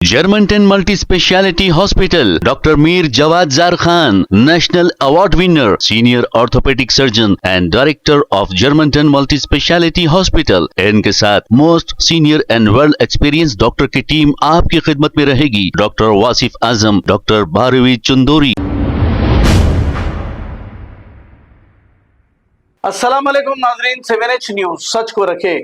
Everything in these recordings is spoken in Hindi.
Germantown Multi Speciality Hospital, Dr. Mir Jawad Zar Khan, National Award winner, Senior Orthopedic Surgeon and Director of Germantown Multi Speciality Hospital। इनके साथ most senior and world experience doctor की टीम आपकी खिदमत में रहेगी। Doctor Wasif Azam, doctor Bharvi Chandori. अस्सलाम वालेकुम नाजरीन, 7H न्यूज सच को रखे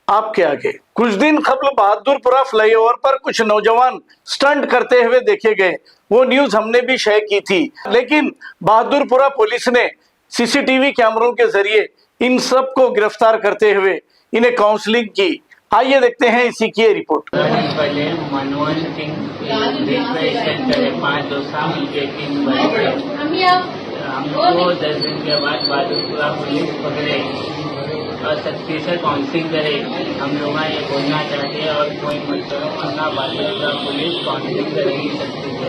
आपके आगे। कुछ दिन कबल बहादुरपुरा फ्लाईओवर पर कुछ नौजवान स्टंट करते हुए देखे गए। वो न्यूज हमने भी शेयर की थी, लेकिन बहादुरपुरा पुलिस ने सीसीटीवी कैमरों के जरिए इन सब को गिरफ्तार करते हुए इन्हें काउंसलिंग की। आइए देखते हैं इसी की रिपोर्ट। पहले मनोज सिंह 5 दोस्त मिलके 3 बजे हमको 10 दिन के बाद बहादुरपुरा पुलिस पकड़े और सख्ती से काउंसलिंग करे। हम लोग ये बोलना चाहते हैं और कोई मतलब अपना बहादुरपुरा पुलिस काउंसलिंग करेगी सख्ती से।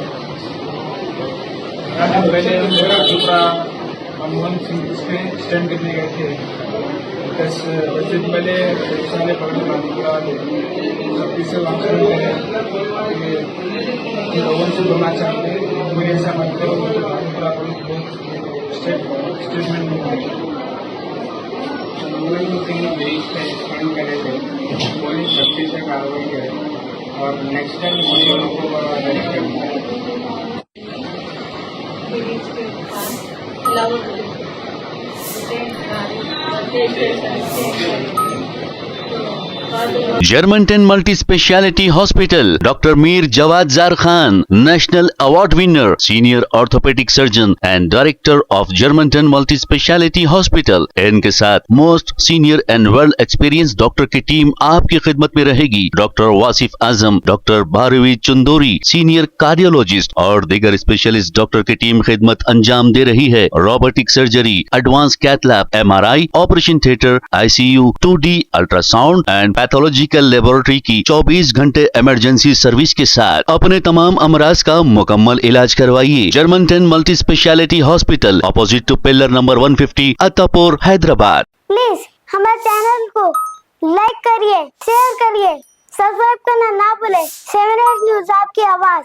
पहले मेरा छोटा मनमोहन सिंह उसके स्टैंड करने गए थे। 10 दिन पहले सारे पकड़े बहादुरपुरा सख्ती से लोगों से बोलना चाहते हैं कोई ऐसा मत करो। बहादुरपुरा पुलिस स्टेटमेंट में करे थे, पुलिस सख्ती से कार्रवाई करे और नेक्स्ट टाइम उन लोगों को अरेस्ट करें। Germantown Multi Speciality Hospital, Dr. Mir Jawad Zar Khan, National Award winner, Senior Orthopedic Surgeon and Director of Germantown Multi Speciality Hospital। इनके साथ most senior and world experience doctor की टीम आपकी खिदमत में रहेगी। Doctor Wasif Azam, doctor Bharvi Chandori, senior cardiologist और दीगर स्पेशलिस्ट डॉक्टर की टीम खिदमत अंजाम दे रही है। Robotic surgery, advance cath lab, MRI, operation theatre, ICU, 2D ultrasound and pathological laboratory की 24 घंटे इमरजेंसी सर्विस के साथ अपने तमाम अमराज का मुकम्मल इलाज करवाइए। Germanten multi speciality hospital, opposite to pillar number 150, Attapur, Hyderabad. Please हमारे चैनल को लाइक करिए, शेयर करिए, सब्सक्राइब करना ना भूले। 7H न्यूज आपकी आवाज।